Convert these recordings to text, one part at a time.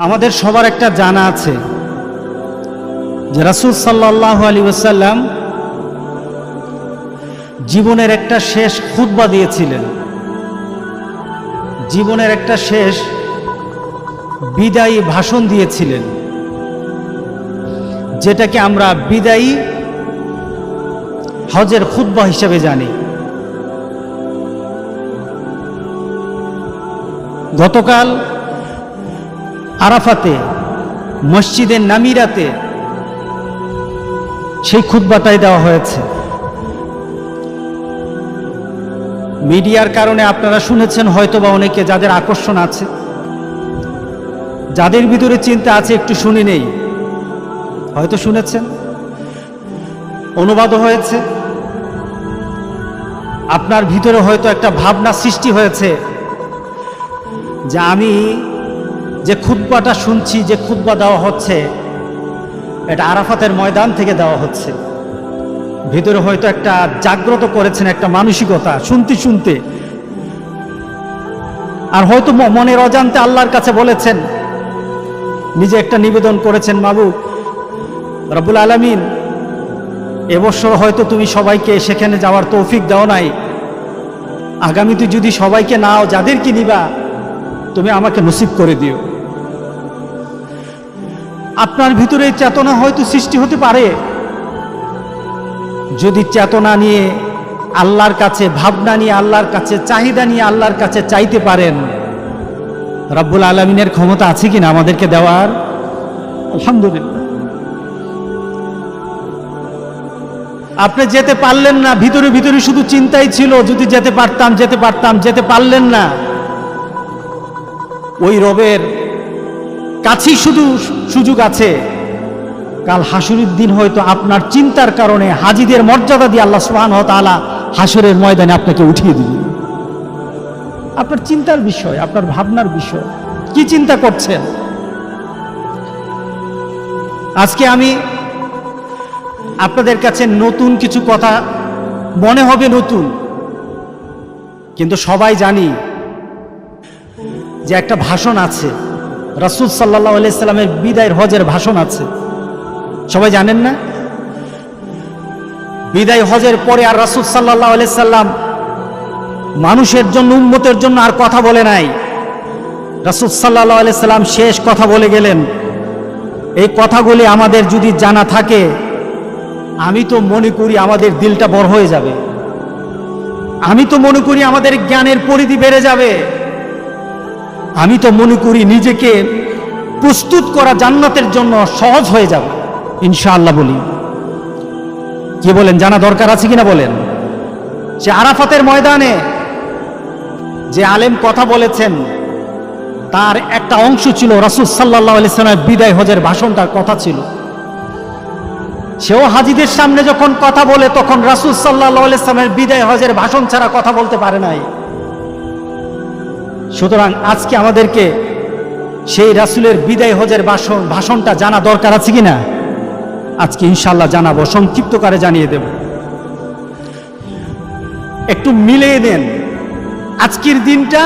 আমাদের সবার একটা জানা আছে যে রাসূল সাল্লাল্লাহু আলাইহি ওয়াসাল্লাম জীবনের একটা শেষ খুতবা দিয়েছিলেন, জীবনের একটা শেষ বিদায়ী ভাষণ দিয়েছিলেন, যেটাকে আমরা বিদায়ী হজের খুতবা হিসেবে জানি। গতকাল আরাফাতে মসজিদে নামিরাতে সেই খুতবাটাই দেওয়া হয়েছে। মিডিয়ার কারণে আপনারা শুনেছেন হয়তোবা অনেকে, যাদের আকর্ষণ আছে, যাদের ভিতরে চিন্তা আছে একটু শুনে নেই, হয়তো শুনেছেন, অনুবাদও হয়েছে, আপনার ভিতরে হয়তো একটা ভাবনা সৃষ্টি হয়েছে যে আমি যে খুতবাটা শুনছি, যে খুতবা দেওয়া হচ্ছে, এটা আরাফাতের ময়দান থেকে দেওয়া হচ্ছে। ভিতরে হয়তো একটা জাগ্রত করেছেন একটা মানসিকতা শুনতে শুনতে, আর হয়তো মনের অজান্তে আল্লাহর কাছে বলেছেন, নিজে একটা নিবেদন করেছেন, মাবুদ রব্বুল আলামিন, এবছর হয়তো তুমি সবাইকে সেখানে যাওয়ার তৌফিক দাও নাই, আগামীতে যদি সবাইকে নাও, যাদেরকে নিবা তুমি আমাকে নসিব করে দিও। আপনার ভিতরে চেতনা হয়তো সৃষ্টি হতে পারে। যদি চেতনা নিয়ে আল্লাহর কাছে, ভাবনা নিয়ে আল্লাহর কাছে, চাহিদা নিয়ে আল্লাহর কাছে চাইতে পারেন, রব্বুল আলামিনের ক্ষমতা আছে কিনা আমাদেরকে দেওয়ার? আলহামদুলিল্লাহ। আপনি যেতে পারলেন না, ভিতরে ভিতরে শুধু চিন্তাই ছিল, যদি যেতে পারতাম, যেতে পারতাম, যেতে পারলেন না। ওই রবের কাছেই শুধু সুযোগ আছে, কাল হাসরের দিন হয়তো আপনার চিন্তার কারণে হাজীদের মর্যাদা দিয়ে আল্লাহ সুবহানাহু ওয়া তাআলা হাসরের ময়দানে আপনাকে উঠিয়ে দিবেন। আপনার চিন্তার বিষয়, আপনার ভাবনার বিষয়, কি চিন্তা করছেন? আজকে আমি আপনাদের কাছে নতুন কিছু কথা মনে হবে নতুন, কিন্তু সবাই জানি যে একটা ভাষণ আছে, রাসূল সাল্লাল্লাহু আলাইহি সাল্লামের বিদায়ের হজের ভাষণ আছে, সবাই জানেন না? বিদায় হজের পরে আর রাসূল সাল্লাল্লাহু আলাইহি সাল্লাম মানুষের জন্য, উম্মতের জন্য আর কথা বলে নাই। রাসূল সাল্লাল্লাহু আলাইহি সাল্লাম শেষ কথা বলে গেলেন। এই কথাগুলি আমাদের যদি জানা থাকে, আমি তো মনে করি আমাদের দিলটা বড় হয়ে যাবে, আমি তো মনে করি আমাদের জ্ঞানের পরিধি বেড়ে যাবে, আমি তো মনে করি নিজেকে প্রস্তুত করা জান্নাতের জন্য সহজ হয়ে যাবে ইনশাআল্লাহ। বলি, কি বলেন? জানা দরকার আছে কিনা বলেন? সে আরাফাতের ময়দানে যে আলেম কথা বলেছেন, তার একটা অংশ ছিল রাসূল সাল্লাল্লাহু আলাইহি সাল্লামের বিদায় হজের ভাষণটার কথা ছিল। সেও হাজীদের সামনে যখন কথা বলে, তখন রাসূল সাল্লাল্লাহু আলাইহি সাল্লামের বিদায় হজের ভাষণ ছাড়া কথা বলতে পারে নাই। সুতরাং আজকে আমাদেরকে সেই রাসূলের বিদায় হজের ভাষণটা জানা দরকার আছে কিনা? আজকে ইনশাআল্লাহ জানাবো, সংক্ষিপ্তকারে জানিয়ে দেব। একটু মিলিয়ে দেন আজকের দিনটা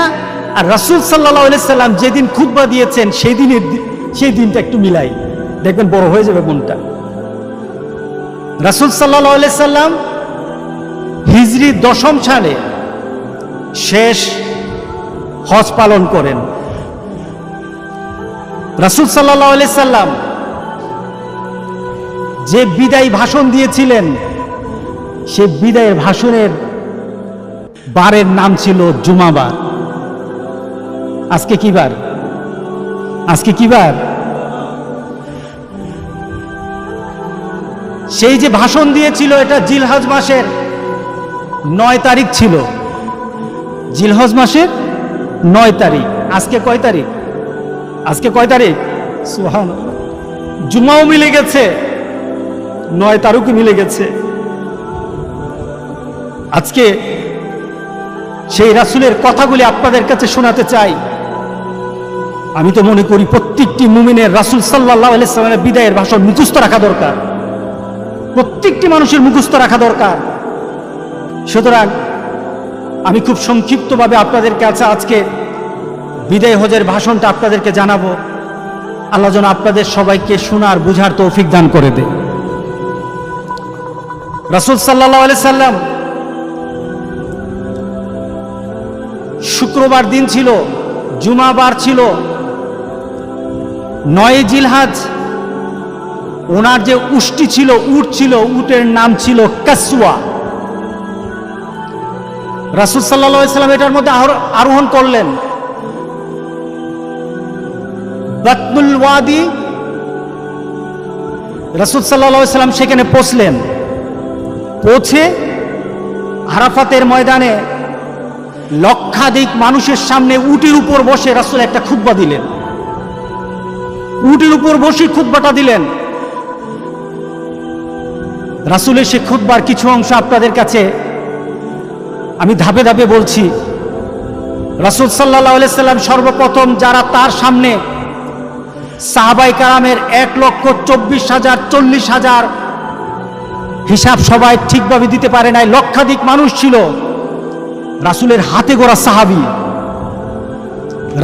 আর রাসূল সাল্লাল্লাহু আলাইহি সাল্লাম যেদিন খুতবা দিয়েছেন সেই দিনটা একটু মিলাই দেখবেন, বড় হয়ে যাবে মনটা। রাসূল সাল্লাল্লাহু আলাইহি সাল্লাম হিজরি 10ম সালে শেষ হজ পালন করেন। রাসূল সাল্লাল্লাহু আলাইহি সাল্লাম যে বিদায়ী ভাষণ দিয়েছিলেন, সে বিদায়ের ভাষণের বারের নাম ছিল জুমাবার। আজকে কি বার? আজকে কি বার? সেই যে ভাষণ দিয়েছিল, এটা জিলহজ মাসের 9 তারিখ ছিল। জিলহজ মাসের 9 তারিখ। আজকে কয় তারিখ? আজকে কয় তারিখ? সুবহানাল্লাহ। জুমাও মিলে গেছে, 9 তারিখও মিলে গেছে। আজকে সেই রাসূলের কথাগুলি আপনাদের কাছে শোনাতে চাই। আমি তো মনে করি প্রত্যেকটি মুমিনের রাসূল সাল্লাল্লাহু আলাইহি সাল্লামের বিদায়ের ভাষণ মুখস্থ রাখা দরকার, প্রত্যেকটি মানুষের মুখস্থ রাখা দরকার। সুতরাং আমি খুব সংক্ষিপ্তভাবে আপনাদের কাছে আজকে বিদায় হজের ভাষণটা আপনাদেরকে জানাবো। আল্লাহ যেন আপনাদের সবাইকে শোনার বুঝার তৌফিক দান করে দেয়। রাসূল সাল্লাল্লাহু আলাইহি সাল্লাম শুক্রবার দিন ছিল, জুমাবার ছিল, 9 জিলহজ। ওনার যে উষ্টটি ছিল, উট ছিল, উটের নাম ছিল কাসওয়া। রাসূল সাল্লাল্লাহু আলাইহি সাল্লাম এটার মধ্যে আরোহণ করলেন। বাতনুল ওয়াদি, রাসূল সাল্লাল্লাহু আলাইহি সাল্লাম সেখানে পৌঁছলেন। পৌঁছে আরাফাতের ময়দানে লক্ষাধিক মানুষের সামনে উটের উপর বসে রাসূল একটা খুতবা দিলেন। উটের উপর বসে খুতবাটা দিলেন। রাসূলের সে খুতবার কিছু অংশ আপনাদের কাছে আমি ধাপে ধাপে বলছি। রাসূল সাল্লাল্লাহু আলাইহি সাল্লাম সর্বপ্রথম যারা তার সামনে সাহাবায়ে কেরামের 1,24,000 40,000 হিসাব সবাই ঠিকভাবে দিতে পারে নাই, লক্ষাধিক মানুষ ছিল। রাসূলের হাতে গড়া সাহাবী,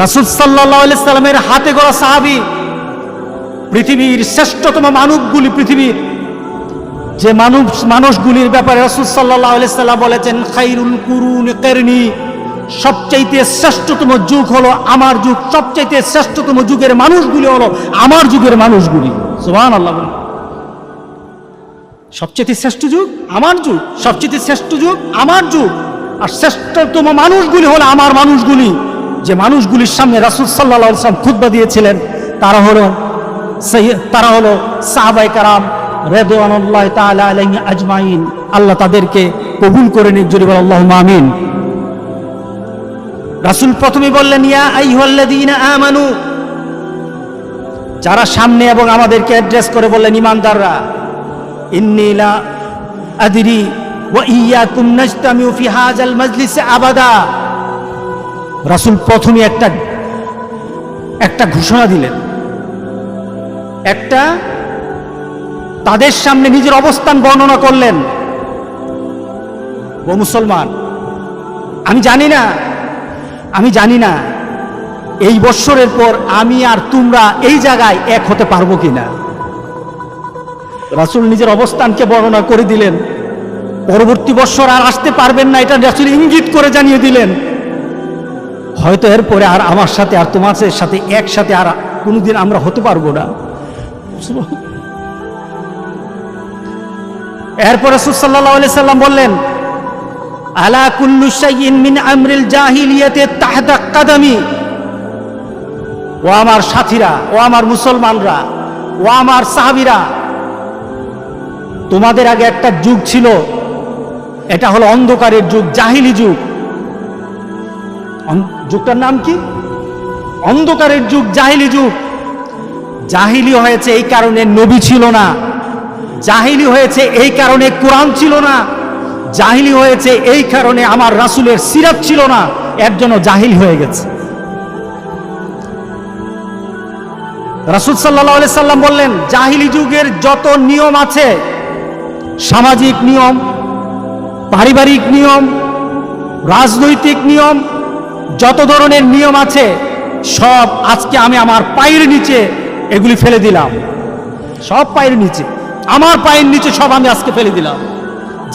রাসূল সাল্লাল্লাহু আলাইহি সাল্লামের হাতে গড়া সাহাবী, পৃথিবীর শ্রেষ্ঠতম মানবগুলি, পৃথিবীর যে মানুষগুলির ব্যাপারে রাসূল সাল্লাল্লাহু আলাইহি সাল্লাম বলেছেন, খায়রুল কুরুনি কারনি, সবচাইতে শ্রেষ্ঠতম যুগ হলো আমার যুগ, সবচাইতে শ্রেষ্ঠতম যুগের মানুষগুলি হলো আমার যুগের মানুষগুলি। সুবহানাল্লাহ। সবচেয়ে শ্রেষ্ঠ যুগ আমার যুগ, সবচেয়ে শ্রেষ্ঠ যুগ আমার যুগ, আর শ্রেষ্ঠতম মানুষগুলি হলো আমার মানুষগুলি। যে মানুষগুলির সামনে রাসূল সাল্লাল্লাহু আলাইহি ওয়াসাল্লাম খুতবা দিয়েছিলেন তারা হলো সাহাবায়ে কেরাম রিদওয়ানুল্লাহি তাআলা আলাইহিম আজমাইন। আল্লাহ তাদেরকে কবুল করে নিক, জোরে বলেন আল্লাহুম্মা আমিন। রাসূল প্রথমে বললেন, ইয়া আইয়ুহাল্লাযীনা আমানু, যারা সামনে এবং আমাদেরকে অ্যাড্রেস করে বললেন ঈমানদাররা, ইন্নী লা আদরি ওয়া ইয়্যাকুম নাজতামিউ ফি হাযাল মাজলিস আবাদা। রাসূল প্রথমে একটা ঘোষণা দিলেন, একটা তাদের সামনে নিজের অবস্থান বর্ণনা করলেন। ও মুসলমান, আমি জানি না এই বৎসরের পর আমি আর তোমরা এই জায়গায় এক হতে পারবো কিনা। রাসূল নিজের অবস্থানকে বর্ণনা করে দিলেন। পরবর্তী বৎসর আর আসতে পারবেন না, এটা রাসূল ইঙ্গিত করে জানিয়ে দিলেন। হয়তো এরপরে আর আমার সাথে আর তোমার সাথে একসাথে আর কোনোদিন আমরা হতে পারবো না। এরপর রাসূল সাল্লাল্লাহু আলাইহি সাল্লাম বললেন, আলা কুল্লু শাইইন মিন আমরিল জাহিলিয়াতি তাহতা কাদামি। ও আমার সাথীরা, ও আমার মুসলমানরা, ও আমার সাহাবীরা, তোমাদের আগে একটা যুগ ছিল, এটা হলো অন্ধকারের যুগ, জাহিলি যুগ। যুগটার নাম কি? অন্ধকারের যুগ, জাহিলি যুগ। জাহিলি হয়েছে এই কারণে নবী ছিল না, জাহিলি হয়েছে এই কারণে কোরআন ছিল না, জাহিলি হয়েছে এই কারণে আমার রাসূলের সিরাত ছিল না। এর জন্য জাহিল হয়ে গেছে। রাসূল সাল্লাল্লাহু আলাইহি সাল্লাম বললেন, জাহিলি যুগের যত নিয়ম আছে, সামাজিক নিয়ম, পারিবারিক নিয়ম, রাজনৈতিক নিয়ম, যত ধরনের নিয়ম আছে সব আজকে আমি আমার পায়ের নিচে এগুলি ফেলে দিলাম। সব পায়ের নিচে, আমার পায়ের নিচে সব আমি আজকে ফেলে দিলাম।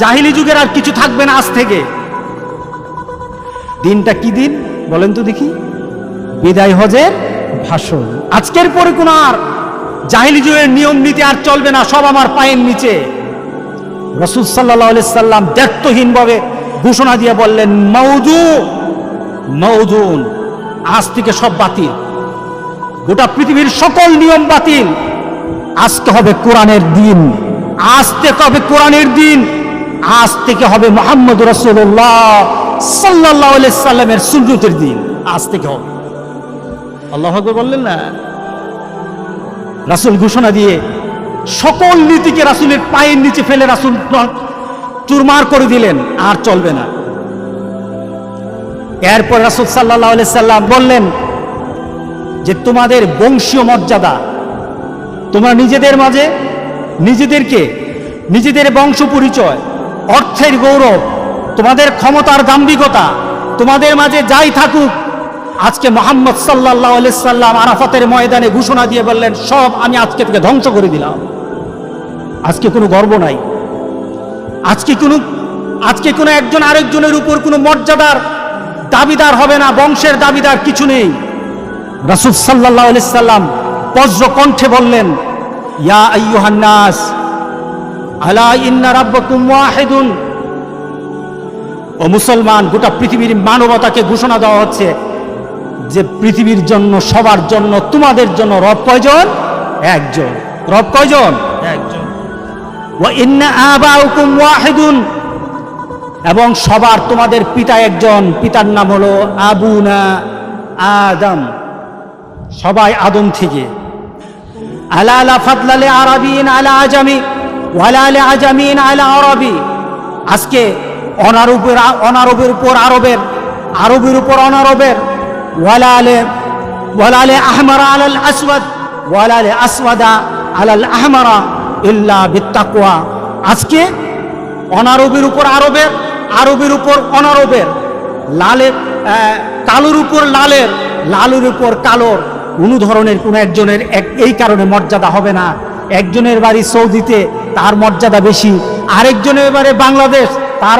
জাহিলি যুগের আর কিছু থাকবে না আজ থেকে। দিনটা কি দিন বলেন তো দেখি? বিদায় হজের ভাষণ। আজকের পরে কোন আর জাহিলি যুগের নিয়ম নীতি আর চলবে না, সব আমার পায়ের নিচে। রাসূল সাল্লাল্লাহু আলাইহি সাল্লাম দ্ব্যর্থহীনভাবে ঘোষণা দিয়ে বললেন, মাউযুন, আজ থেকে সব বাতিল, গোটা পৃথিবীর সকল নিয়ম বাতিল। আজকে হবে কোরআনের দিন, আজ থেকে হবে কোরআনের দিন, আজ থেকে হবে মুহাম্মদ রাসূলুল্লাহ সাল্লাল্লাহু আলাইহি সাল্লামের সুন্নতের দিন, আজ থেকে হবে। আল্লাহু আকবার বললেন না? রাসূল ঘোষণা দিয়ে সকল নীতিকে রাসূলের পায়ের নিচে ফেলে রাসূল চুরমার করে দিলেন, আর চলবে না। এরপর রাসূল সাল্লাল্লাহু আলাইহি সাল্লাম বললেন যে তোমাদের বংশীয় মর্যাদা, তোমরা নিজেদের মাঝে নিজেদের বংশ পরিচয়, অর্থের গৌরব, তোমাদের ক্ষমতার দাম্ভিকতা, তোমাদের মাঝে যাই থাকুক, আজকে মুহাম্মদ সাল্লাল্লাহু আলাইহি সাল্লাম আরাফাতের ময়দানে ঘোষণা দিয়ে বললেন, সব আমি আজকে থেকে ধ্বংস করে দিলাম। আজকে কোনো গর্ব নাই, আজকে কোনো একজন আরেকজনের উপর কোনো মর্যাদার দাবিদার হবে না, বংশের দাবিদার কিছু নেই। রাসূল সাল্লাল্লাহু আলাইহি সাল্লাম বজ্র কণ্ঠে বললেন, ইয়া আইয়ুহান নাস আলা ইন্না রাব্বাকুম ওয়াহিদুন। ও মুসলমান, গোটা পৃথিবীর মানবতাকে ঘোষণা দেওয়া হচ্ছে যে পৃথিবীর জন্য, সবার জন্য, তোমাদের জন্য রব কয়জন? একজন। রব কয়জন? একজন। ওয়া ইন্না আবাউকুম ওয়াহিদুন, এবং সবার তোমাদের পিতা একজন, পিতার নাম হলো আবুনা আদম, সবাই আদম থেকে। আলা লা ফাদলা লি আরাবিন আলা আজামি ওয়ালা লি আজামিন আলা আরাবি। আজকে অনারবের উপর আরবের, আরবের উপর অনারবের, ওয়ালা লি আহমারা আলাল আসওয়াদ ওয়ালা লি আসওয়াদা আলাল আহমারা ইল্লা বিত্তাকওয়া। আজকে অনারবের উপর আরবের, আরবের উপর অনারবের, লালের কালোর উপর লালের, লালের উপর কালোর কোনো ধরনের কোনো একজনের এই কারণে মর্যাদা হবে না। একজনের বাড়ি সৌদিতে, তার মর্যাদা বেশি, আরেকজনের বাড়ি বাংলাদেশ, তার